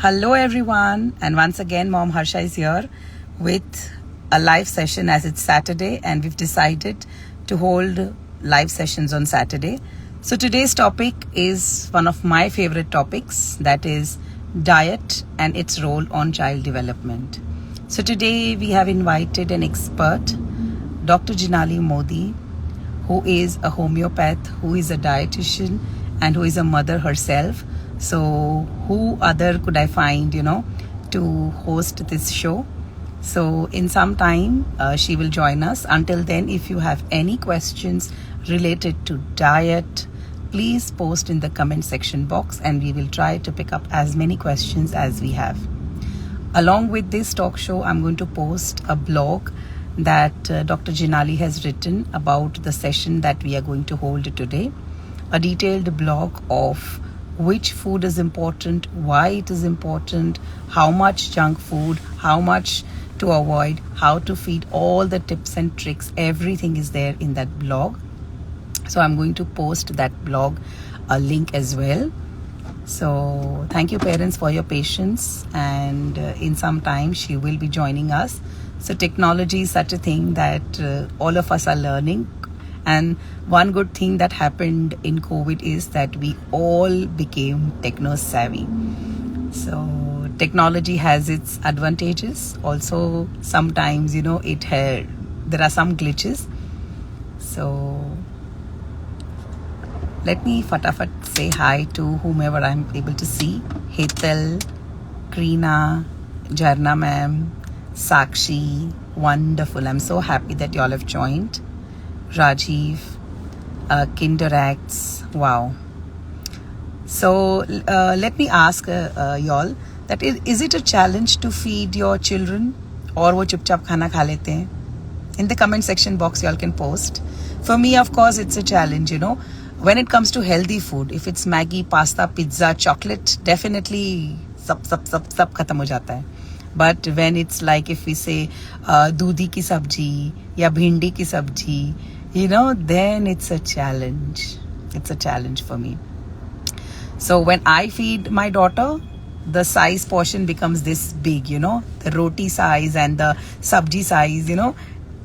Hello, everyone, and once again, Mom Harsha is here with a live session as it's Saturday, and we've decided to hold live sessions on Saturday. So, today's topic is one of my favorite topics, that is diet and its role on child development. So, today we have invited an expert, Dr. Jinali Modi, who is a homeopath, who is a dietitian, and who is a mother herself. So who other could I find, to host this show? So in some time, she will join us. Until then, if you have any questions related to diet, please post in the comment section box and we will try to pick up as many questions as we have. Along with this talk show, I'm going to post a blog that Dr. Jinali has written about the session that we are going to hold today. A detailed blog of which food is important, why it is important, how much junk food, how much to avoid, how to feed, all the tips and tricks, everything is there in that blog. So I'm going to post that blog a link as well. So thank you parents for your patience, and in some time she will be joining us. So technology is such a thing that all of us are learning. And one good thing that happened in COVID is that we all became techno savvy. So technology has its advantages. Also, sometimes, there are some glitches. So let me fatafat say hi to whomever I'm able to see. Hetal, Krina, Jarna ma'am, Sakshi, wonderful. I'm so happy that you all have joined. Rajiv, Kinderacts, wow. So let me ask y'all that is it a challenge to feed your children, or wo chupchap khana kha lete hain? In the comment section box y'all can post. For me, of course, it's a challenge, When it comes to healthy food, if it's Maggi, pasta, pizza, chocolate, definitely sab khatam ho jata hai. But when it's like, if we say दूधी की सब्जी या भिंडी की सब्जी, then it's a challenge. It's a challenge for me. So when I feed my daughter, the size portion becomes this big, the roti size and the sabji size,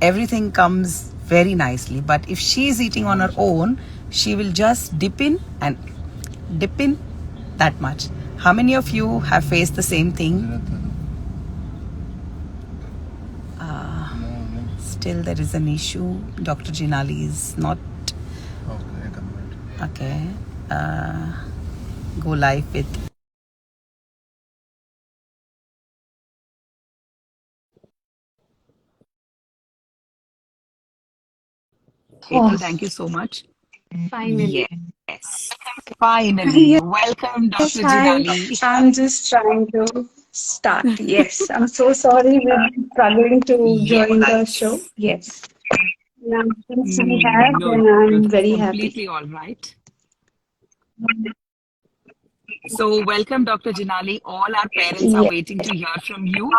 everything comes very nicely. But if she's eating on her own, she will just dip in that much. How many of you have faced the same thing? Still there is an issue. Dr. Jinali is not okay. Go live with April. Thank you so much. Finally. Yes. Finally. Welcome, Dr. Hi. Jinali. I'm just trying to start. Yes. I'm so sorry we're struggling to join the show. Yes. Now, since we have, No, then I'm it's very happy. completely all right. So welcome, Dr. Jinali. All our parents are Yes. waiting to hear from you.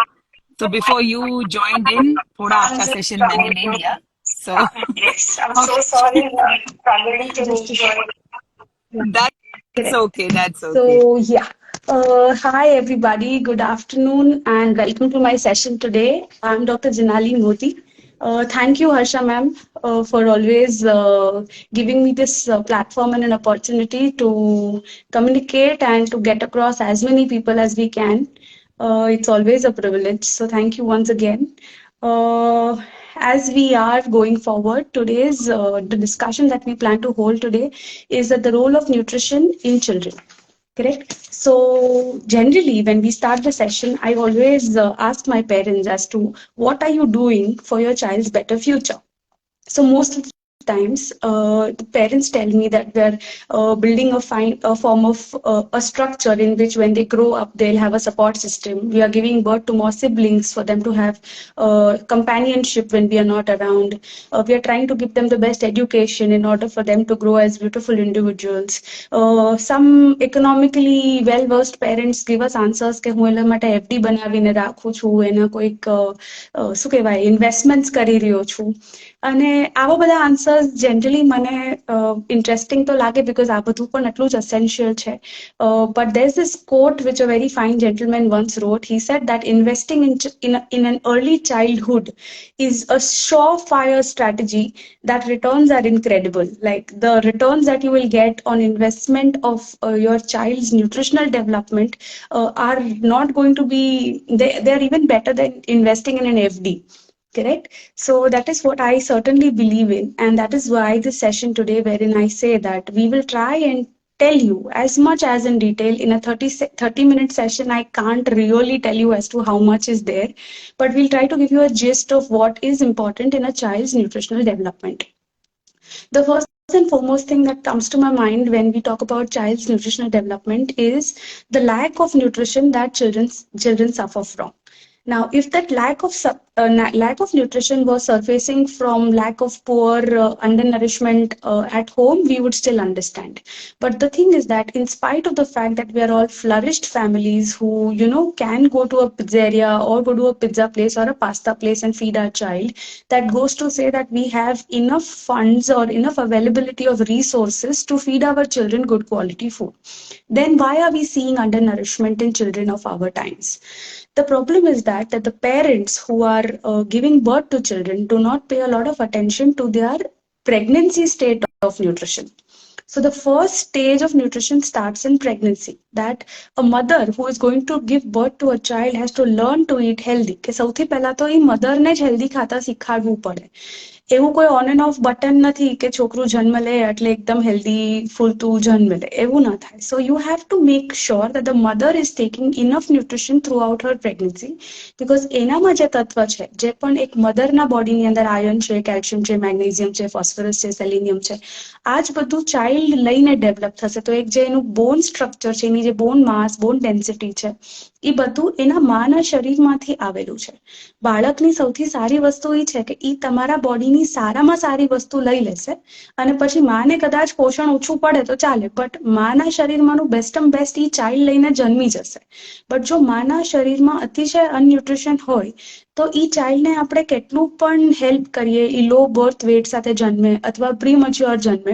So before you joined in, thoda I'm aapka just session maine trying le to liya. So Yes. I'm so okay. sorry we're struggling to join. That's Correct. okay. That's okay. So, yeah. Hi, everybody. Good afternoon and welcome to my session today. I'm Dr. Jinali Modi. Thank you, Harsha ma'am, for always giving me this platform and an opportunity to communicate and to get across as many people as we can. It's always a privilege. So, thank you once again. As we are going forward, today's the discussion that we plan to hold today is that the role of nutrition in children. Correct. So generally, when we start the session, I always ask my parents as to what are you doing for your child's better future. So most of the times, the parents tell me that they're building a form of a structure in which when they grow up, they'll have a support system. We are giving birth to more siblings for them to have companionship when we are not around. We are trying to give them the best education in order for them to grow as beautiful individuals. Some economically well-versed parents give us answers કે હું એના માટે FD બનાવીને રાખું છું, એના કોઈક શું કહેવાય ઇન્વેસ્ટમેન્ટ્સ કરી રહ્યો છું. અને આવા બધા આન્સર્સ જનરલી મને ઇન્ટરેસ્ટિંગ તો લાગે બીકોઝ આ બધું પણ એટલું જ essential છે. But there's this quote which a very fine gentleman once wrote. He said that investing in an early childhood is a surefire strategy that returns are incredible. Like the returns that you will get on investment of your child's nutritional development are not going to be, they are even better than investing in an FD. Correct. So that is what I certainly believe in. And that is why this session today, wherein I say that we will try and tell you as much as in detail in a 30-minute session. I can't really tell you as to how much is there, but we'll try to give you a gist of what is important in a child's nutritional development. The first and foremost thing that comes to my mind when we talk about child's nutritional development is the lack of nutrition that children suffer from. Now, if that lack of nutrition was surfacing from lack of poor undernourishment at home, we would still understand. But the thing is that, in spite of the fact that we are all flourished families who, can go to a pizzeria or go to a pizza place or a pasta place and feed our child, that goes to say that we have enough funds or enough availability of resources to feed our children good quality food. Then why are we seeing undernourishment in children of our times? The problem is that the parents who are giving birth to children do not pay a lot of attention to their pregnancy state of nutrition. So the first stage of nutrition starts in pregnancy. That a mother who is going to give birth to a child has to learn to eat healthy. કે સૌથી પહેલા તો એ મધરને જ healthy ખાતા શીખવાડવું પડે. એવું કોઈ ઓન એન્ડ ઓફ બટન નથી કે છોકરું જન્મ લે એટલે એકદમ હેલ્ધી ફૂલતું જન્મ લે, એવું ના થાય. So you have to make sure that the mother is taking enough nutrition throughout her pregnancy, because એનામાં જે તત્વ છે, જે પણ એક મધરના બોડીની અંદર આયર્ન છે, કેલ્શિયમ છે, મેગ્નેશિયમ છે, ફોસ્ફરસ છે, સેલેનિયમ છે, આ જ બધું ચાઇલ્ડ લઈને ડેવલપ થશે. તો એક જે એનું બોન સ્ટ્રક્ચર છે, એની જે બોન માસ, બોન ડેન્સિટી છે, એ બધું એના માના શરીરમાંથી આવેલું છે. બાળકની સૌથી સારી વસ્તુ એ છે કે એ તમારા બોડીની સારામાં સારી વસ્તુ લઈ લેશે અને પછી માને કદાચ પોષણ ઓછું પડે તો ચાલે, બટ માના શરીરમાંનું બેસ્ટમ બેસ્ટ એ ચાઇલ્ડ લઈને જન્મી જશે. બટ જો માના શરીરમાં અતિશય અનન્યુટ્રિશન હોય તો એ ચાઇલ્ડને આપણે કેટલું પણ હેલ્પ કરીએ, એ લો બર્થ વેટ સાથે જન્મે અથવા પ્રીમચ્યોર જન્મે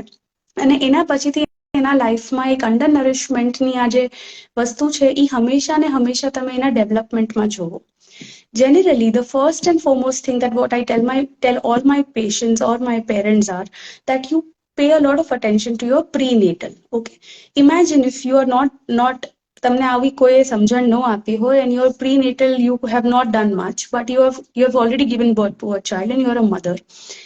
અને એના પછીથી એના લાઈફમાં એક અંડર નરિશમેન્ટની આ જે વસ્તુ છે એ હંમેશા ને હંમેશા તમે એના ડેવલપમેન્ટમાં જોવો. Generally, the first and foremost thing that what I tell all my patients or my parents are that you pay a lot of attention to your prenatal. Okay, imagine if you are not તમને આવી કોઈ સમજણ ન આપી હોય and your prenatal you have not done much, but you have already given birth to a child and you are a mother.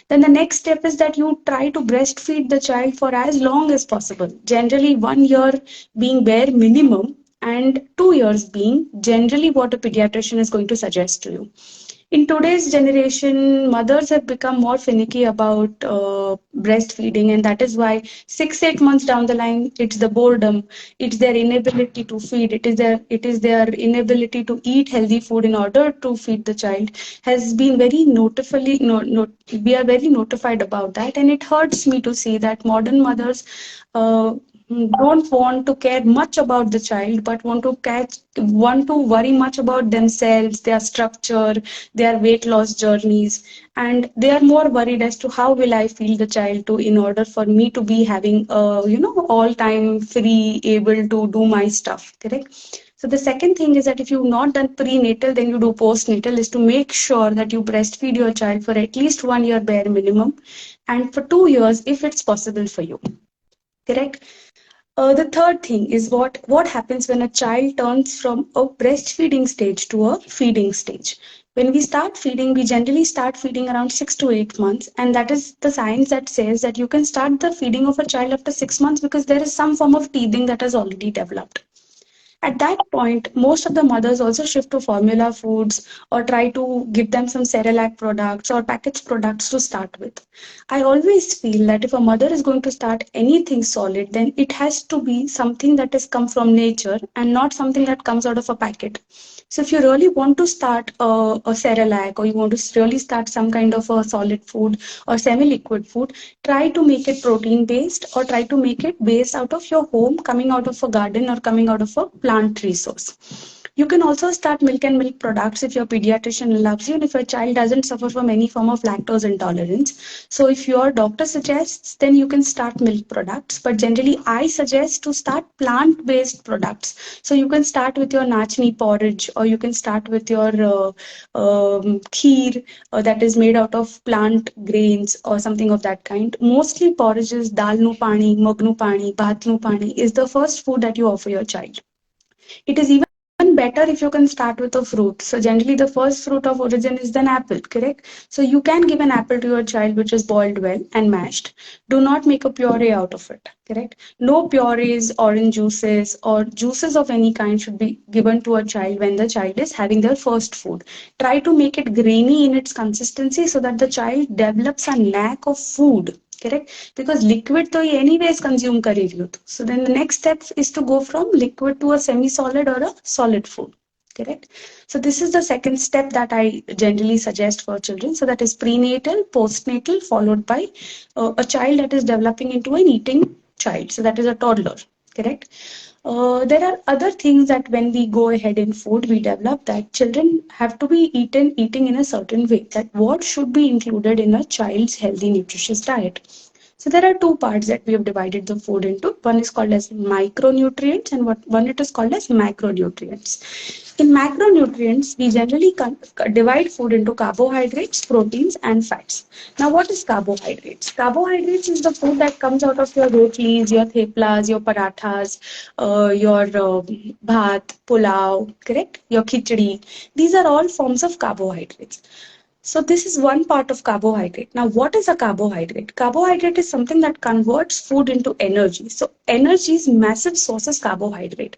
Then the next step is that you try to breastfeed the child for as long as possible. Generally, 1 year being bare minimum, and 2 years being generally what a pediatrician is going to suggest to you. In today's generation, mothers have become more finicky about breastfeeding, and that is why 6-8 months down the line, it's the boredom, it's their inability to feed, it is their inability to eat healthy food in order to feed the child has been very notifiably we are very notified about that, and it hurts me to see that modern mothers don't want to care much about the child, but want to worry much about themselves, their structure, their weight loss journeys, and they are more worried as to how will I feel the child to in order for me to be having all time free, able to do my stuff. Correct. So the second thing is that if you've not done prenatal, then you do postnatal, is to make sure that you breastfeed your child for at least 1 year bare minimum, and for 2 years if it's possible for you. Correct. The third thing is what happens when a child turns from a breastfeeding stage to a feeding stage. When we start feeding, we generally start feeding around 6 to 8 months, and that is the science that says that you can start the feeding of a child after 6 months because there is some form of teething that has already developed. At that point, most of the mothers also shift to formula foods or try to give them some Cerelac products or packaged products to start with. I always feel that if a mother is going to start anything solid, then it has to be something that has come from nature and not something that comes out of a packet. So if you really want to start a Cerelac, or you want to really start some kind of a solid food or semi-liquid food, try to make it protein based or try to make it based out of your home, coming out of a garden or coming out of a plant resource. You can also start milk and milk products if your pediatrician allows you and if your child doesn't suffer from any form of lactose intolerance. So if your doctor suggests, then you can start milk products. But generally, I suggest to start plant-based products. So you can start with your nachni porridge, or you can start with your kheer that is made out of plant grains or something of that kind. Mostly porridges, dal nu pani, mug nu pani, bhat nu pani is the first food that you offer your child. It is even better if you can start with a fruit. So generally the first fruit of origin is an apple, correct? So you can give an apple to your child which is boiled well and mashed. Do not make a puree out of it, correct? No purees, orange juices or juices of any kind should be given to a child when the child is having their first food. Try to make it grainy in its consistency so that the child develops a knack of food, correct? Because liquid to anyways consume kari रही हो तो. So then the next step is to go from liquid to a semi-solid or a solid food, correct? So this is the second step that I generally suggest for children. So that is prenatal, postnatal, followed by a child that is developing into an eating child. So that is a toddler, correct? There are other things that when we go ahead in food, we develop that children have to be eating in a certain way. That what should be included in a child's healthy, nutritious diet. So there are two parts that we have divided the food into. One is called as micronutrients and one it is called as macronutrients. In macronutrients, we generally divide food into carbohydrates, proteins and fats. Now what is carbohydrates? Carbohydrates is the food that comes out of your rotis, your theplas, your parathas, your bhat, pulao, correct? Your khichdi. These are all forms of carbohydrates. So this is one part of carbohydrate. Now, what is a carbohydrate? Carbohydrate is something that converts food into energy. So energy's massive source is carbohydrate.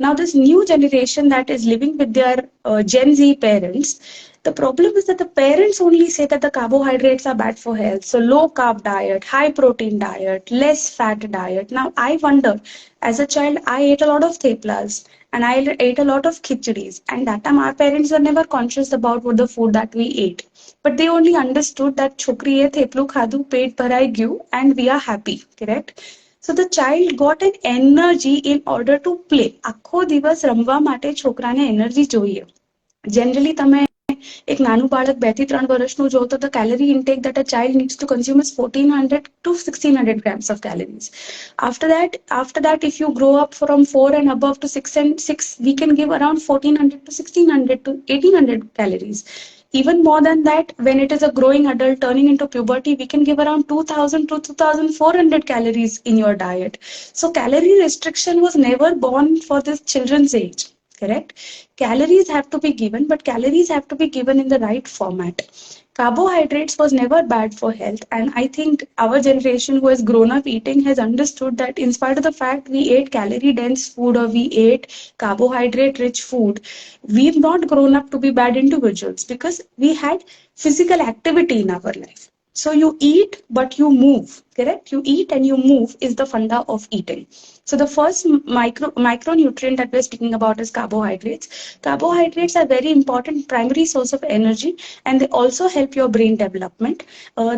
Now, this new generation that is living with their Gen Z parents, the problem is that the parents only say that the carbohydrates are bad for health. So low carb diet, high protein diet, less fat diet. Now, I wonder, as a child, I ate a lot of theplas and I ate a lot of khichdis. And that time, our parents were never conscious about what the food that we ate. But they only understood that chokri ye theplu khadu, pet bharai gyu, and we are happy, correct? So the child got an energy in order to play. આખો દિવસ રમવા માટે છોકરાને energy જોઈએ. Generally, તમે એક નાનું બાળક 2 થી 3 વર્ષનું જો તો the calorie intake that a child needs to consume is 1400 to 1600 grams of calories. After that, if you grow up from 4 and above to 6, we can give around 1400 to 1600 to 1800 calories. Even more than that, when it is a growing adult turning into puberty, we can give around 2000 to 2400 calories in your diet. So calorie restriction was never born for this children's age, correct? Calories have to be given, but calories have to be given in the right format. Carbohydrates was never bad for health, and I think our generation who has grown up eating has understood that in spite of the fact we ate calorie dense food or we ate carbohydrate rich food, we've not grown up to be bad individuals because we had physical activity in our life. So you eat, but you move, correct? You eat and you move is the funda of eating. So the first micronutrient that we're speaking about is carbohydrates. Carbohydrates are very important primary source of energy, and they also help your brain development.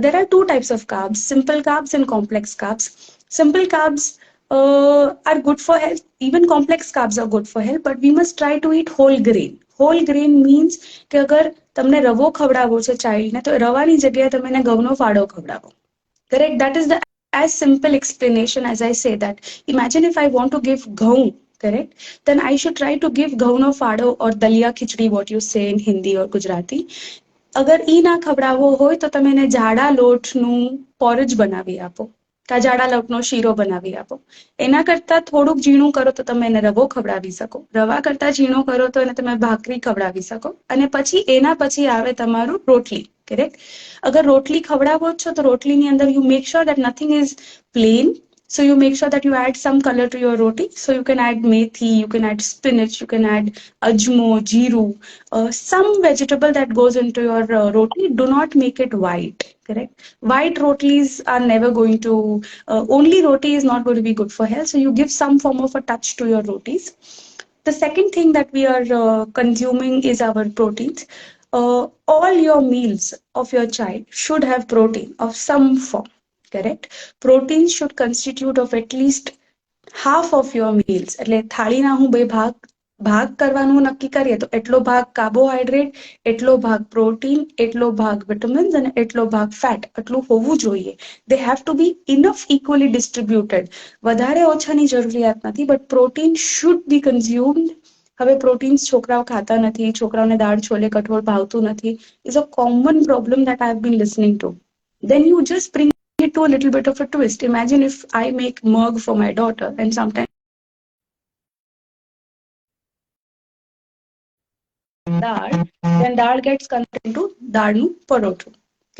There are two types of carbs, simple carbs and complex carbs. Simple carbs are good for health. Even complex carbs are good for health, but we must try to eat whole grain. Whole grain means કે અગર તમને રવો ખવડાવવો છે ચાઇલ્ડને તો રવાની જગ્યાએ તમે એને ઘઉંનો ફાડો ખવડાવો. Correct? That is the as simple explanation as I say that. Imagine if I want to give gaun, correct? Then I should try to give gaun of fado or dalia khichdi, what you say in Hindi or Gujarati. અગર ઈ ના ખવડાવવો હોય તો તમે એને જાડા લોટનું પોરેજ બનાવી આપો. જાડા લોટનો શીરો બનાવી આપો. એના કરતા થોડુંક ઝીણું કરો તો તમે એને રવો ખવડાવી શકો. રવા કરતા ઝીણું કરો તો એને તમે ભાખરી ખવડાવી શકો. અને પછી એના પછી આવે તમારું રોટલી, કરેક્ટ? અગર રોટલી ખવડાવો છો તો રોટલીની અંદર you make sure that nothing is plain. So you make sure that you add some color to your roti. So you can add methi, you can add spinach, you can add ajmo, jeeru, some vegetable that goes into your roti. Do not make it white, correct? White rotis are never going to, only roti is not going to be good for health. So you give some form of a touch to your rotis. The second thing that we are consuming is our proteins. All your meals of your child should have protein of some form, correct? Proteins should constitute of at least half of your meals. એટલે થાળીના હું બે ભાગ ભાગ કરવાનું નક્કી કરીએ તો એટલો ભાગ કાર્બોહાઈડ્રેટ, એટલો ભાગ પ્રોટીન, એટલો ભાગ વિટામિન્સ અને એટલો ભાગ ફેટ, એટલું હોવું જોઈએ. They have to be enough equally distributed. વધારે ઓછાની જરૂરિયાત નથી, but protein should be consumed. હવે પ્રોટીન્સ છોકરાઓ ખાતા નથી, છોકરાઓને દાળ છોલે કઠોળ ભાવતું નથી, is a common problem that I have been listening to. Then you just bring it to a little bit of a twist. Imagine if I make mug for my daughter and sometimes dal, then dal gets converted into dalnu parotu.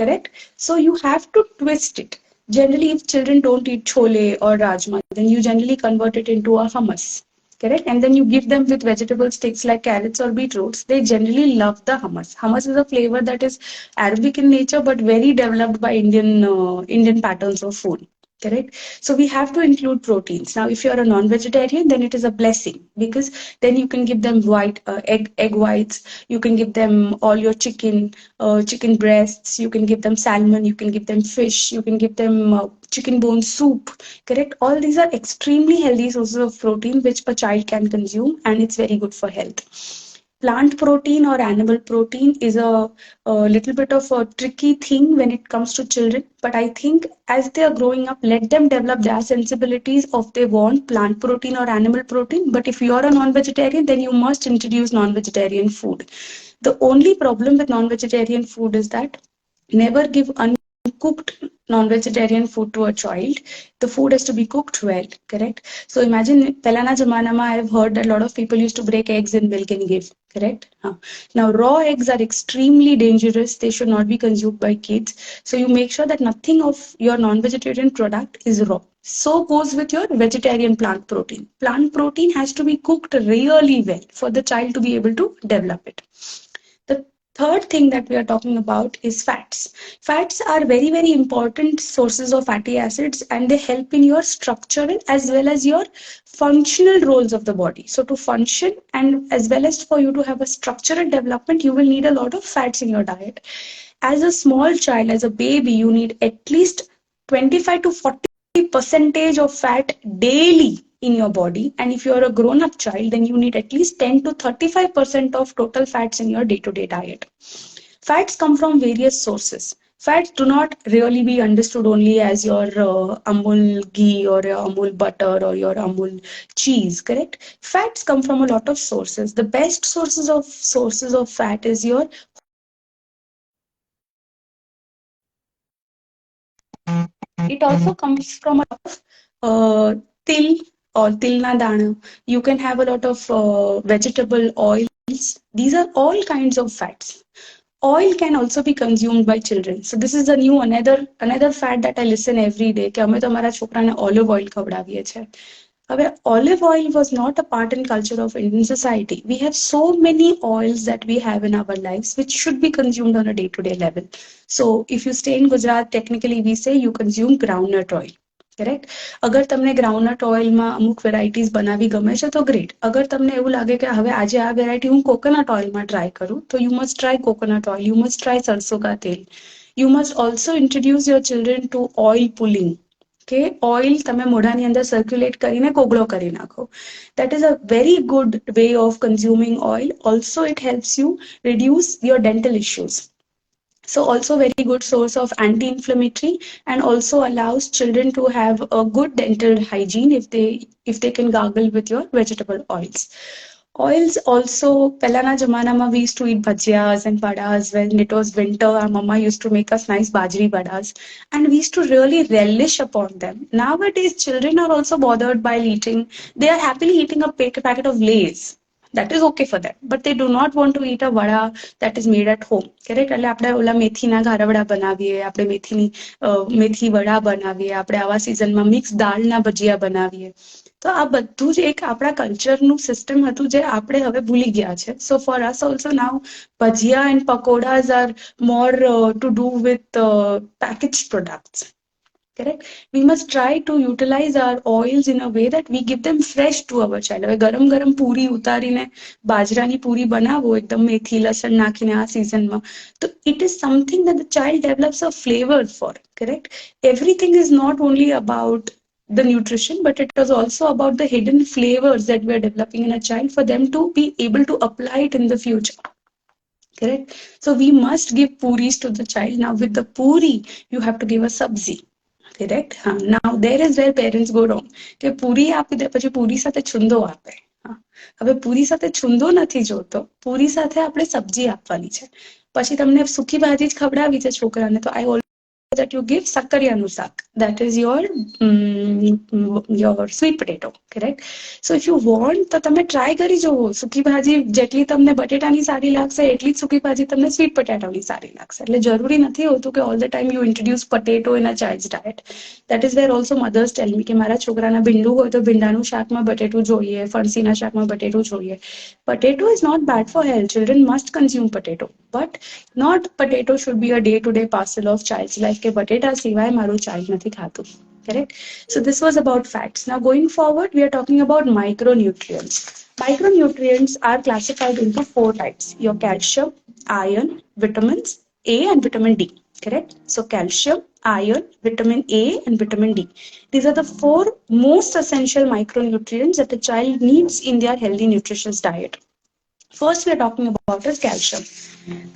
Correct? So you have to twist it. Generally, if children don't eat chole or rajma, then you generally convert it into a hummus. Correct? And then you give them with vegetable sticks like carrots or beetroots. They generally love the hummus. Hummus is a flavor that is Arabic in nature, but very developed by Indian patterns of food. Correct? So we have to include proteins. Now, if you're a non-vegetarian, then it is a blessing because then you can give them egg whites. You can give them all your chicken breasts. You can give them salmon. You can give them fish. You can give them chicken bone soup. Correct? All these are extremely healthy sources of protein which a child can consume, and it's very good for health. Plant protein or animal protein is a little bit of a tricky thing when it comes to children, but I think as they are growing up, let them develop their sensibilities of they want plant protein or animal protein. But if you're a non-vegetarian, then you must introduce non-vegetarian food. The only problem with non-vegetarian food is that never give uncooked non-vegetarian food to a child. The food has to be cooked well, correct? So imagine, Pelana Jamanama, I have heard that a lot of people used to break eggs in milk and give, correct? Now, raw eggs are extremely dangerous. They should not be consumed by kids. So you make sure that nothing of your non-vegetarian product is raw. So goes with your vegetarian plant protein. Plant protein has to be cooked really well for the child to be able to develop it. The third thing that we are talking about is fats. Fats are very, very important sources of fatty acids, and they help in your structural as well as your functional roles of the body. So to function and as well as for you to have a structural development, you will need a lot of fats in your diet. As a small child, as a baby, you need at least 25 to 40 percentage of fat daily in your body. And if you're a grown-up child, then you need at least 10 to 35% of total fats in your day-to-day diet. Fats come from various sources. Fats do not really be understood only as your Amul ghee or your Amul butter or your Amul cheese, correct? Fats come from a lot of sources. The best sources of fat is your It also comes from a lot of til or tilna dana. You can have a lot of vegetable oils. These are all kinds of fats. Oil can also be consumed by children. So this is a new another fat that I listen every day કે અમે તમારા છોકરાને olive oil ખવડાવીએ છે. હવે olive oil was not a part and culture of Indian society. We have so many oils that we have in our lives which should be consumed on a day-to-day level. So if you stay in Gujarat, technically we say you consume groundnut oil. Correct અગર તમને groundnut ઓઇલમાં અમુક varieties બનાવી ગમે છે તો great. અગર તમને એવું લાગે કે હવે આજે આ વેરાયટી હું કોકોનટ ઓઇલમાં ટ્રાય કરું તો you must try coconut oil, you must try સરસો કા તેલ. You must also introduce your children to oil pulling કે ઓઇલ તમે મોઢાની અંદર સર્ક્યુલેટ કરીને કોગળો કરી નાખો. That is a very good way of consuming oil. Also, it helps you reduce your dental issues. So also very good source of anti-inflammatory and also allows children to have a good dental hygiene if they can gargle with your vegetable oils. Oils also, Pelana Jamanama, we used to eat bhajiyas and badas when it was winter. Our mama used to make us nice bajri badas and we used to really relish upon them. Nowadays, children are also bothered by eating. They are happily eating a packet of Lay's. That is okay for them, but they do not want to eat a vada that is made at home. Correct? એટલે આપણે ઓલા મેથીના ઘારવડા બનાવીએ, આપણે મેથી વડા બનાવીએ, આપણે આવા સિઝનમાં મિક્સ દાળના ભજીયા બનાવીએ. તો આ બધું જ એક આપણા કલ્ચરનું સિસ્ટમ હતું જે આપણે હવે ભૂલી ગયા છે. So for us also now bhajia and pakodas are more to do with packaged products. Correct? We must try to utilize our oils in a way that we give them fresh to our child. હવે ગરમ ગરમ પૂરી ઉતારીને બાજરાની પૂરી બનાવો એકદમ મેથી લસણ નાખીને આ સિઝનમાં તો it is something that the child develops a flavor for. Correct? Everything is not only about the nutrition, but it was also about the hidden flavors that we are developing in a child for them to be able to apply it in the future. Correct? So we must give puris to the child. Now with the puri, you have to give a sabzi. Correct? Now there is where parents go wrong. કે પૂરી આપી દે પછી પૂરી સાથે છુંદો આપે. હવે પૂરી સાથે છુંદો નથી જોતો, પૂરી સાથે આપણે સબ્જી આપવાની છે. પછી તમને સુકી ભાજી જ ખવડાવી છે છોકરાને, તો I that you give sakariyaનું શાક. That is your sweet potato. Correct? So if you want, તો તમે ટ્રાય કરી જુઓ. સુકી ભાજી જેટલી તમને બટેટાની સારી લાગશે એટલી જ સુકી ભાજી તમને સ્વીટ પોટેટોની સારી લાગશે. એટલે જરૂરી નથી હોતું કે all the time you introduce potato in a child's diet. That is where also mothers tell me કે મારા છોકરાના ભીંડું હોય તો ભીંડાનું શાકમાં બટેટું જોઈએ, ફણસીના શાકમાં બટેટું જોઈએ. Potato is not bad for health. Children must consume potato, but not potato should be a day-to-day parcel of child's life કે બટેટા સિવાય મારું child નથી ખાતું. Correct? So this was about fats. Now going forward, we are talking about micronutrients. Micronutrients are classified into 4 types: your calcium, iron, vitamins A and vitamin D. Correct? So calcium, iron, vitamin A and vitamin D. These are the 4 most essential micronutrients that a child needs in their healthy nutritious diet. First, we are talking about is calcium.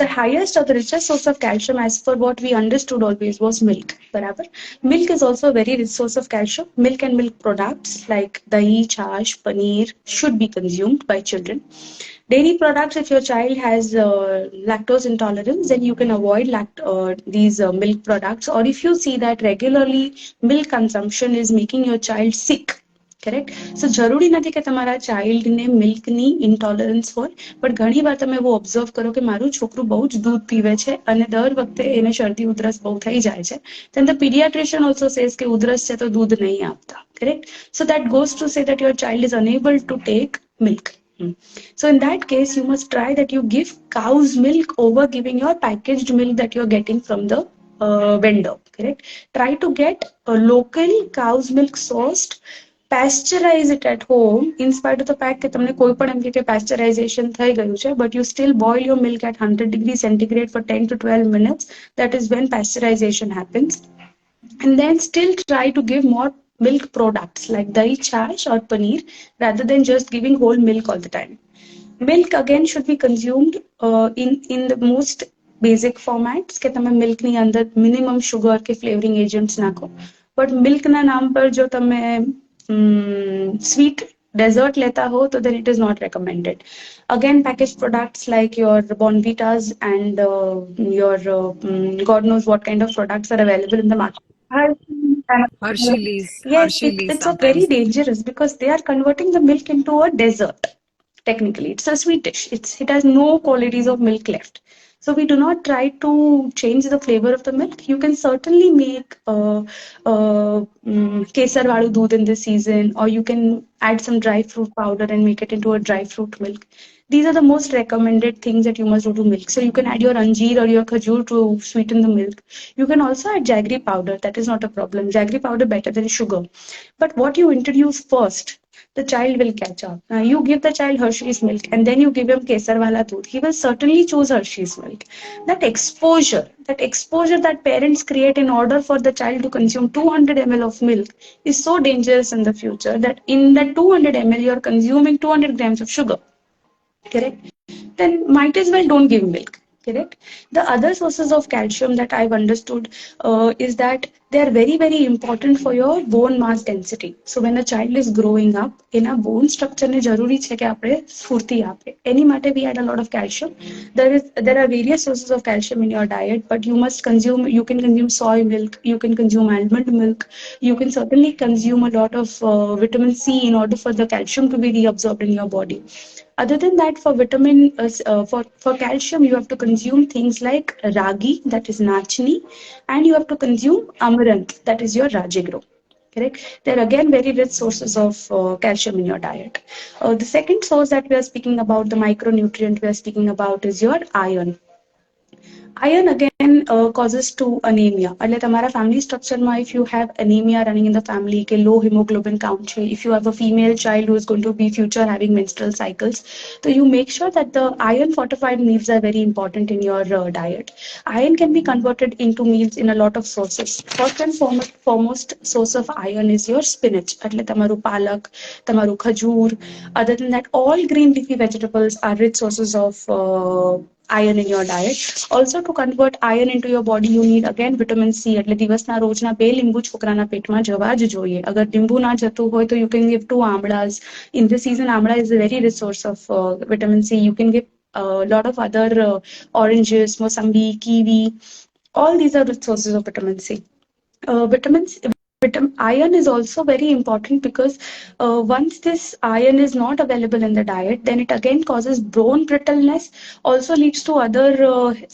The highest or the richest source of calcium, as per what we understood always, was milk. Barabar. Milk is also a very rich source of calcium. Milk and milk products like dahi, chash, paneer should be consumed by children. Dairy products, if your child has lactose intolerance, then you can avoid these milk products. Or if you see that regularly milk consumption is making your child sick, correct. So જરૂરી નથી કે તમારા ચાઇલ્ડને મિલ્કની intolerance હોય, પણ ઘણી વાર તમે એવું ઓબ્ઝર્વ કરો કે મારું છોકરું બહુ જ દૂધ પીવે છે અને દર વખતે એને શરદી ઉધરસ બહુ થઈ જાય છે. then the pediatrician also says કે ઉધરસ છે તો दूध નહીં આપતા. correct? So that goes to say that your child is unable to take milk. So in that case, you must try that you give cow's milk over giving your packaged milk that you're getting from the vendor. Correct? Try to get a local cow's milk sourced, pasteurize it at home in spite of the fact કે તમને કોઈ પણ એમ કે pasteurization થઈ ગયું છે, but you still boil your milk at 100 degrees centigrade for 10 to 12 minutes. That is when pasteurization happens. And then still try to give more milk products like dahi, chash or paneer rather than just giving whole milk all the time. Milk again should be consumed in the most basic formats કે તમે milk ની અંદર minimum sugar કે flavoring agents નાખો. But milk ના નામ પર જો તમે sweet dessert leta ho, so then it is not recommended. Again, packaged products like your Bonvitas and your God knows what kind of products are available in the market. Hershey's, Yes, Hershey's it's a very sometimes. dangerous because they are converting the milk into a dessert. Technically, it's a sweet dish. It has no qualities of milk left. So we do not try to change the flavor of the milk. You can certainly make kesar valu doodh in this season, or you can add some dry fruit powder and make it into a dry fruit milk. These are the most recommended things that you must do to milk. So you can add your anjeer or your khajur to sweeten the milk. You can also add jaggery powder. That is not a problem. Jaggery powder better than sugar. But what you introduce first, the child will catch up. You give the child Hershey's milk and then you give him kesar wala doodh. He will certainly choose Hershey's milk. That exposure that parents create in order for the child to consume 200 ml of milk is so dangerous in the future that in that 200 ml you are consuming 200 grams of sugar. Correct? Then might as well don't give milk. Correct? The other sources of calcium that I've understood is that they are very, very important for your bone mass density. So when a child is growing up, in a bone structure ne jaruri છે કે આપણે સ્ફૂર્તિ આપે. એની માટે we add a lot of calcium. There are various sources of calcium in your diet, but you can consume soy milk, you can consume almond milk, you can certainly consume a lot of vitamin C in order for the calcium to be reabsorbed in your body. Other than that, for calcium, you have to consume things like ragi, that is nachni, and you have to consume amaranth, that is your rajagro. Correct? They're again very rich sources of calcium in your diet. The second source that we are speaking about, the micronutrient we are speaking about, is your iron. Iron again causes to anemia. એટલે તમારા family structure માં if you have anemia running in the family, કે low hemoglobin count છે, if you have a female child who is going to be future having menstrual cycles, so you make sure that the iron fortified meals are very important in your diet. Iron can be converted into meals in a lot of sources. First and foremost source of iron is your spinach. એટલે તમારું પાલક, તમારું ખજૂર. Other than that, all green leafy vegetables are rich sources of iron in your diet. Also, to convert iron into your body, you need again vitamin C. એટલે દિવસના રોજના 2 લીંબુ છોકરાના પેટમાં જવા જ જોઈએ. અગર લીંબુ ના જતું હોય તો you can give 2 આમળાs. In this season, amla is a very rich source of vitamin C. You can give a lot of other oranges, mosambi, kiwi. All these are rich sources of vitamin C. Vitamins. Iron is also very important because once this iron is not available in the diet, then it again causes bone brittleness, also leads to other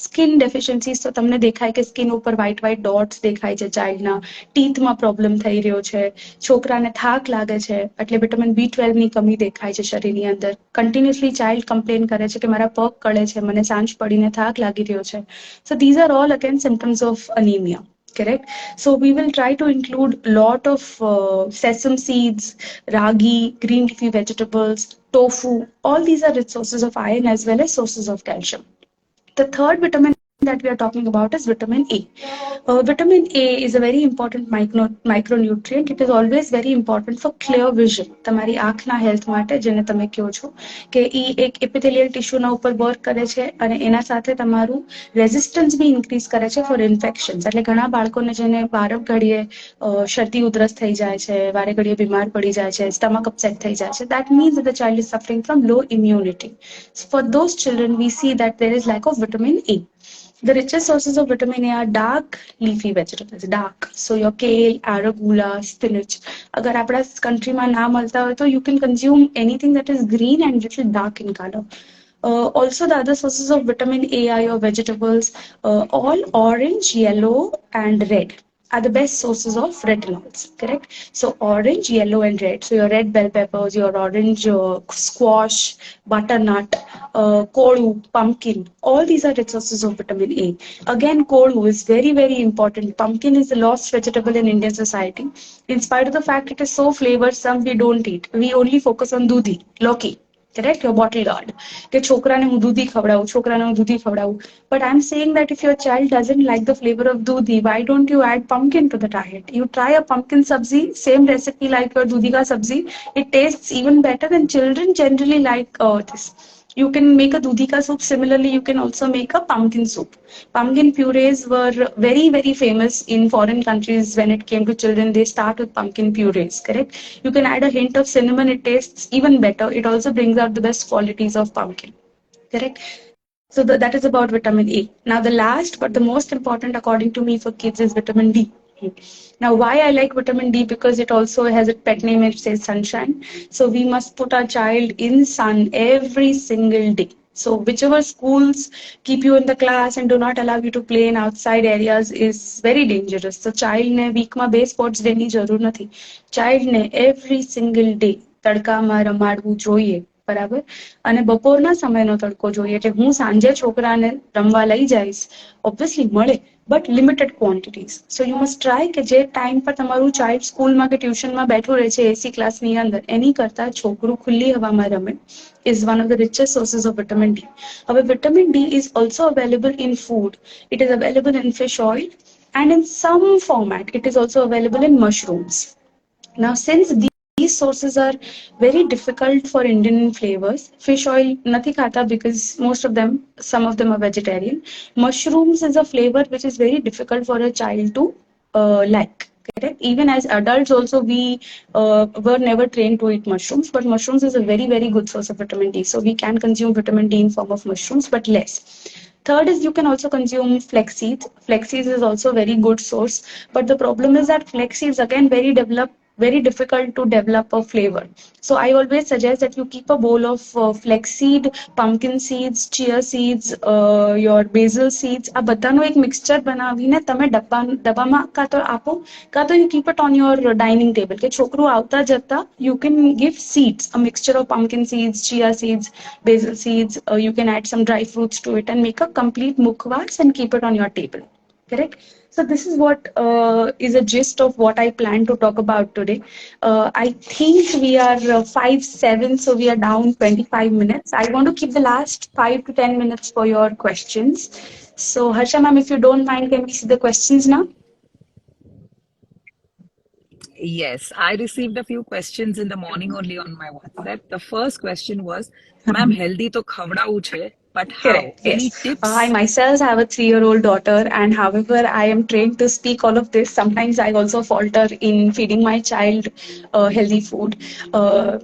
skin deficiencies. So તમને દેખાય કે skin ઉપર white dots દેખાય છે child ના, teeth માં problem થઈ રહ્યો છે, છોકરાને થાક લાગે છે, એટલે vitamin B12 ની કમી દેખાય છે શરીરની અંદર. Continuously child complain કરે છે કે મારા પગ કળે છે, મને સાંજ પડીને થાક લાગી રહ્યો છે. So these are all again symptoms of anemia. Correct. So we will try to include lot of sesame seeds, ragi, green leafy vegetables, tofu. All these are rich sources of iron as well as sources of calcium. The third vitamin that we are talking about is vitamin A. Vitamin A is a very important micronutrient. It is always very important for clear vision. તમારી આંખના health માટે, જેને તમે કહો છો કે એ એક એપિથેલિયલ ટિશ્યુના ઉપર વર્ક કરે છે અને એના સાથે તમારું રેઝિસ્ટન્સ બી ઇન્ક્રીઝ કરે છે ફોર ઇન્ફેક્શન્સ. એટલે ઘણા બાળકોને જેને વારમ ઘડીએ શરદી ઉધરસ થઈ જાય છે, વારે ઘડીએ બીમાર પડી જાય છે, સ્ટમક અપસેટ થઈ જાય છે, that means that the child is suffering from low immunity. So for those children, we see that there is lack of vitamin A. The richest sources of vitamin A are dark leafy vegetables. Dark. So your kale, arugula, spinach. Agar apna country ma na malta hai, to you can consume anything that is green and little dark in color. Also, the other sources of vitamin A are your vegetables. All orange, yellow, and red are the best sources of retinols, correct? So orange, yellow, and red. So your red bell peppers, your orange squash, butternut, kodu, pumpkin. All these are rich sources of vitamin A. Again, kodu is very, very important. Pumpkin is the lost vegetable in Indian society. In spite of the fact it is so flavored, some we don't eat. We only focus on dudhi, loki. Correct? Your bottle guard. કે છોકરાને હું દૂધી ખવડાવું, છોકરાને હું દૂધી ખવડાવું. But I'm saying that if your child doesn't like the flavor of dudhi, why don't you add pumpkin to the diet? You try a pumpkin sabzi, same recipe like your dudhi ka sabzi. It tastes even better, and children generally like this. You can make a dudhi ka soup. Similarly, you can also make a pumpkin soup. Pumpkin purees were very, very famous in foreign countries when it came to children. They start with pumpkin purees, correct? You can add a hint of cinnamon. It tastes even better. It also brings out the best qualities of pumpkin, correct? So that is about vitamin A. Now the last but the most important according to me for kids is vitamin D. Now why I like vitamin D? Because it also has a pet name, it says sunshine. So we must put our child in sun every single day. So whichever schools keep you in the class and do not allow you to play in outside areas is very dangerous. So child ne week ma 2 sports day ni જરૂર નથી. Child ne every single day તડકામાં રમાડવું જોઈએ. બરાબર. અને બપોરના સમયનો તડકો જોઈએ. એટલે હું સાંજે છોકરાને રમવા લઈ જઈશ, ઓબ્વિયસલી મળે, but limited quantities. So you must try કે જે ટાઈમ પર તમારું ચાઇલ્ડ સ્કૂલમાં કે ટ્યુશનમાં બેઠું રહે છે એસી ક્લાસની અંદર, એની કરતા છોકરું ખુલ્લી હવામાં રમે is one of the richest sources of vitamin D. હવે vitamin D is also available in food. It is available in fish oil, and in some format it is also available in mushrooms. Now since these sources are very difficult for Indian flavors. Fish oil nathi khata because some of them are vegetarian. Mushrooms is a flavor which is very difficult for a child to like. Correct? Even as adults also we were never trained to eat mushrooms, but mushrooms is a very, very good source of vitamin D. So we can consume vitamin D in form of mushrooms, but less. Third is you can also consume flax seeds. Flax seeds is also a very good source, but the problem is that flax seeds again very developed very difficult to develop a flavor. So I always suggest that you keep a bowl of flaxseed, pumpkin seeds, chia seeds, your basil seeds. આ બધાનો એક mixture બનાવીને તમે ડબ્બામાં કાં તો આપો, કાં તો you keep it on your dining table. કે છોકરું આવતા જતા you can give seeds, a mixture of pumpkin seeds, chia seeds, basil seeds. You can add some dry fruits to it and make a complete mukwas and keep it on your table. Correct? So this is what is a gist of what I plan to talk about today. I think we are 5-7, so we are down 25 minutes. I want to keep the last 5 to 10 minutes for your questions. So Harsha ma'am, if you don't mind, can we see the questions now? Yes, I received a few questions in the morning only on my WhatsApp. The first question was, "Ma'am, healthy to khawdavu che, but how? Correct. Yes. Any tips?" I myself have a 3-year-old daughter, and however I am trained to speak all of this, sometimes I also falter in feeding my child healthy food. Uh,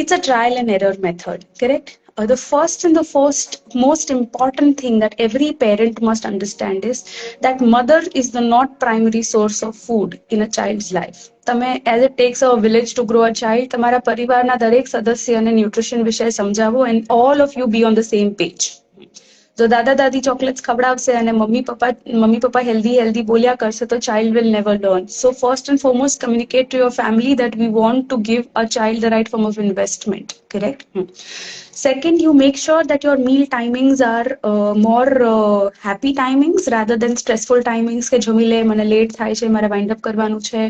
it's a trial and error method, correct? The first and the first most important thing that every parent must understand is that mother is the not primary source of food in a child's life. તમે as it takes a village to grow a child, તમારા પરિવારના દરેક સદસ્યને nutrition વિશે સમજાવો and all of you be on the same page. જો દાદા દાદી chocolates ખવડાવશે અને મમ્મી પપ્પા હેલ્ધી બોલ્યા કરશે તો child will never learn. So first and foremost, communicate to your family that we want to give a child the right form of investment. Correct? Second, you make sure that your meal timings are more happy timings rather than stressful timings. કે જમી લે, મને late થાય છે, મારે wind up કરવાનું છે,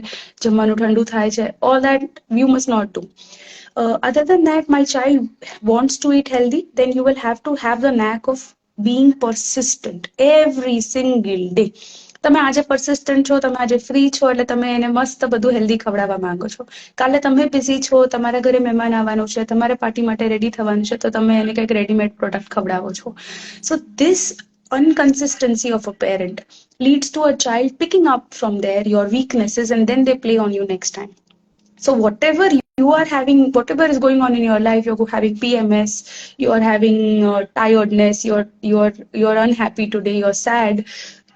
જમવાનું ઠંડુ થાય છે. All that you must not do. Other than that, my child wants to eat healthy, then you will have to have the knack of being persistent every single day. તમે આજે persistent છો, તમે આજે free છો એટલે તમે એને મસ્ત બધું healthy ખવડાવવા માંગો છો. કાલે તમે busy છો, તમારા ઘરે મહેમાન આવવાનું છે, તમારે પાર્ટી માટે રેડી થવાનું છે, તો તમે એને કંઈક રેડીમેડ પ્રોડક્ટ ખવડાવો છો. So this inconsistency of a parent leads to a child picking up from there your weaknesses and then they play on you next time. So whatever you are having, whatever is going on in your life, you're having PMS, you are having tiredness, you're unhappy today, you're sad.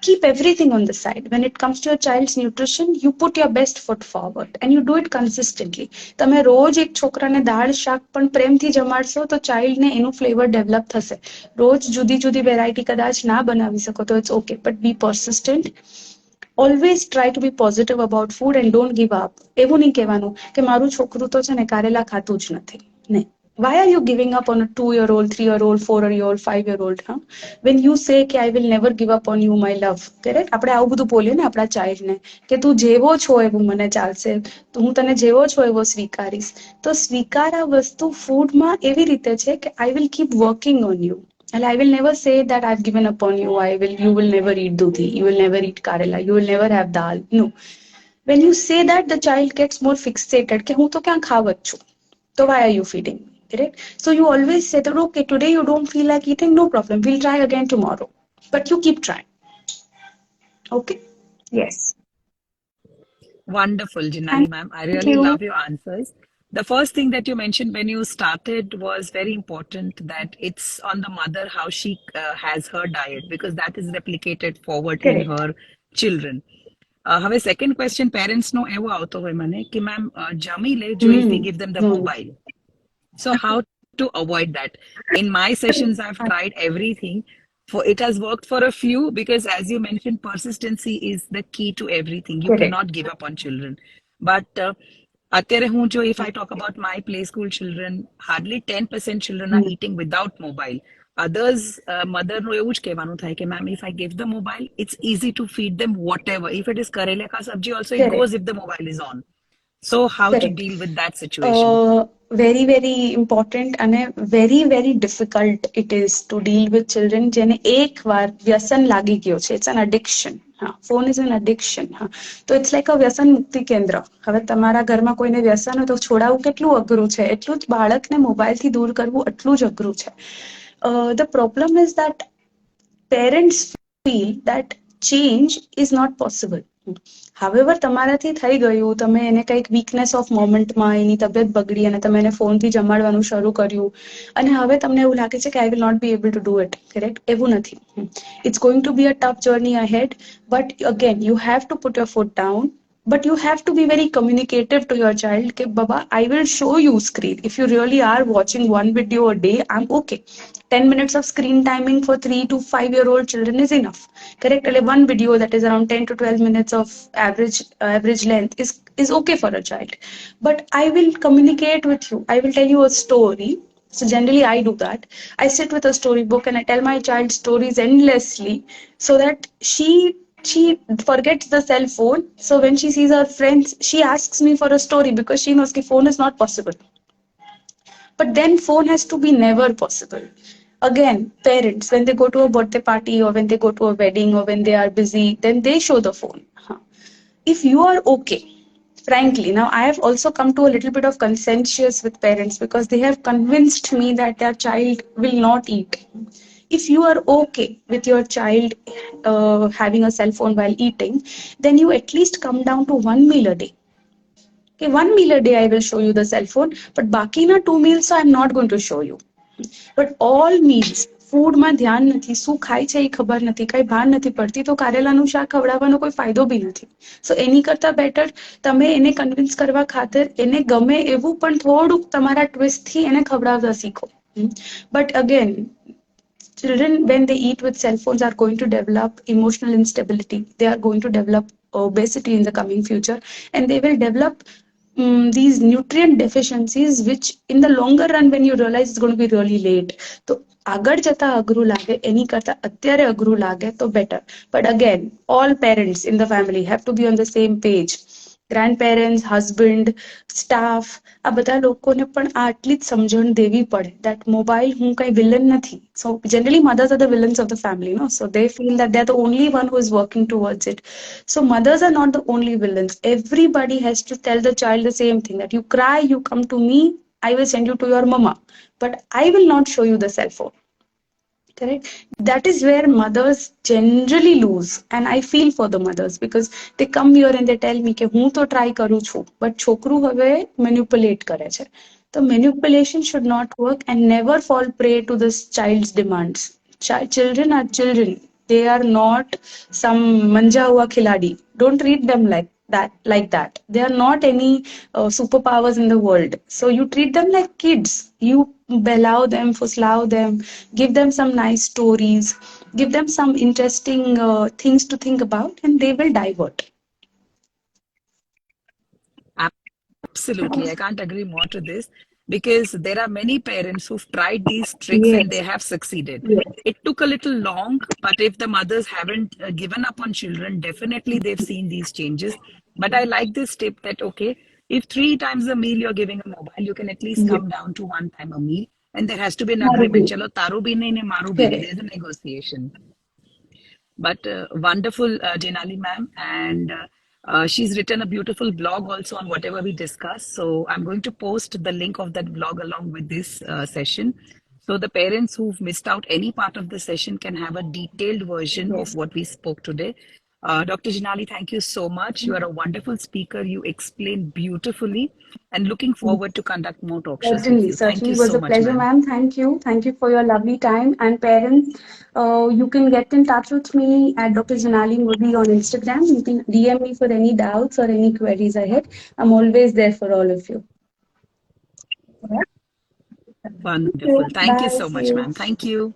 Keep everything on the side. When it comes to your child's nutrition, you put your best foot forward and you do it consistently. તમે રોજ એક છોકરાને દાળ શાક પણ પ્રેમથી જમાડશો તો ચાઇલ્ડને એનું flavour develop થશે. રોજ જુદી જુદી વેરાયટી કદાચ ના બનાવી શકો તો it's okay, but be persistent. Always try to be positive about food and don't give up. એવું નહીં કહેવાનું કે મારું છોકરું તો છે ને કારેલા ખાતું જ નથી. નહીં. Why are you giving up on a 2-year-old, 3-year-old, 4-year-old, 5-year-old? Huh? When you say કે I will never give up on you, my love. Correct? આપણે આવું બધું બોલીએ ને આપણા ચાઇલ્ડને કે તું જેવો છો એવું મને ચાલશે, તો હું તને જેવો છો એવો સ્વીકારીશ. તો સ્વીકાર આ વસ્તુ ફૂડમાં એવી રીતે છે કે I will keep working on you. And I will never say that I've given up on you. You will never eat dudhi. You will never eat karela. You will never have dal. No. When you say that, the child gets more fixated. Ke, "હું તો ક્યાં ખાવત છું. So why are you feeding me?" Correct? So you always say that, okay, today you don't feel like eating, no problem. We'll try again tomorrow. But you keep trying. Okay? Yes. Wonderful, Jinali Thank ma'am. I really you. love your answers. The first thing that you mentioned when you started was very important, that it's on the mother how she has her diet, because that is replicated forward in Correct. her children. હવે second question પેરેન્ટ્સનો એવો આવતો હોય મને કે ma'am જમી લે જો if we give them the mobile. So how to avoid that? In my sessions, I've tried everything. It has worked for a few, because as you mentioned, persistency is the key to everything. You Correct. cannot give up on children. But અત્યારે હું જો if I talk about my play school children, hardly 10% children are eating without mobile. Others, મધરનું એવું જ કહેવાનું થાય કે ma'am if I give the mobile, it's easy to feed them whatever. If it is કરેલા કા સબ્જી also, it Correct. goes if the mobile is on. So how to Correct. deal with that situation? Very, very important and very, very difficult it is to deal with children જેને એકવાર વ્યસન લાગી ગયો છે. It's an addiction. Phone is an addiction. તો it's like અ વ્યસન મુક્તિ કેન્દ્ર. હવે તમારા ઘરમાં કોઈને વ્યસન હોય તો છોડાવવું કેટલું અઘરું છે, એટલું જ બાળકને મોબાઈલથી દૂર કરવું એટલું જ અઘરું છે. The problem is that parents feel that change is not possible. However, તમારાથી થઈ ગયું, તમે એને કંઈક વીકનેસ ઓફ મોમેન્ટમાં એની તબિયત બગડી અને તમે એને ફોનથી જમાડવાનું શરૂ કર્યું અને હવે તમને એવું લાગે છે કે I will not be able to do it. Correct? એવું નથી. It's going to be a tough journey ahead, but again, you have to put your foot down, but you have to be very communicative to your child. Okay, Baba, I will show you screen. If you really are watching one video a day, I'm okay. 10 minutes of screen timing for 3 to 5 year old children is enough. Correct? One video that is around 10 to 12 minutes of average length is okay for a child. But I will communicate with you. I will tell you a story. So generally I do that. I sit with a storybook and I tell my child stories endlessly so that she forgets the cell phone. So when she sees her friends, she asks me for a story because she knows the phone is not possible. But then phone has to be never possible. Again, parents, when they go to a birthday party or when they go to a wedding or when they are busy, then they show the phone. If you are okay, frankly, now I have also come to a little bit of consensus with parents because they have convinced me that their child will not eat. If you are okay with your child having a cell phone while eating, then you at least come down to one meal a day. Okay, one meal a day I will show you the cell phone, but baki na 2 meals so I'm not going to show you. But all meals, ફૂડમાં ધ્યાન નથી, શું ખાય છે એ ખબર નથી, કઈ ભાન નથી પડતી, તો કારેલાનું શાક ખવડાવવાનો કોઈ ફાયદો બી નથી. સો એની કરતા બેટર તમે એને કન્વિન્સ કરવા ખાતર એને ગમે એવું પણ થોડુંક તમારા ટ્વિસ્ટથી એને ખવડાવતા શીખો. But again, children, when they eat with cell phones, are going to develop emotional instability. They are going to develop obesity in the coming future, and they will develop these nutrient deficiencies, which in the longer run, when you realize, it's going to be really late. So આગળ જતા અઘરું લાગે એની કરતા અત્યારે અઘરું લાગે તો better. But again, all parents in the family have to be on the same page. Grandparents, husband, staff, આ બધા લોકોને પણ આ આટલી જ સમજણ દેવી પડે that mobile હું કઈ villain નથી. So generally mothers are the villains of the family, no? So they feel that they're the only one who is working towards it. So mothers are not the only villains. Everybody has to tell the child the same thing, that you cry, you come to me, I will send you to your mama, but I will not show you the cell phone. Correct? That is where mothers generally lose, and I feel for the mothers because they come here and they tell me કે હું તો try કરું છું, but છોકરું હવે manipulate કરે છે. The manipulation should not work, and never fall prey to this child's demands. Children are children. They are not some manja hua khiladi. Don't treat them like that. They are not any superpowers in the world. So you treat them like kids. You below them, fuslaw them, give them some nice stories, give them some interesting things to think about, and they will divert. Absolutely. I can't agree more to this because there are many parents who've tried these tricks and they Yes, have succeeded. yes, It took a little long, but if the mothers haven't given up on children, definitely they've seen these changes. But I like this tip that, okay, if 3 times a meal you're giving a mobile, you can at least yes. come down to 1 time a meal. And there has to be an agreement. Marubi. Chalo, taru bhi nahi, ne maru bhi nahi. Correct. There's a negotiation. But wonderful, Jenali ma'am. And she's written a beautiful blog also on whatever we discuss. So I'm going to post the link of that blog along with this session. So the parents who've missed out any part of the session can have a detailed version of Yes. what we spoke today. Dr. Jinali, thank you so much. You are a wonderful speaker. You explain beautifully and looking forward to conduct more talk shows with Certainly, you. Thank certainly you was so a much, pleasure, ma'am. ma'am. Thank you. Thank you for your lovely time. And parents, you can get in touch with me at Dr. Jinali Modi on Instagram. You can DM me for any doubts or any queries ahead. I'm always there for all of you. Yeah. Thank you. Wonderful. Thank you Bye. so See much, you. ma'am. Thank you.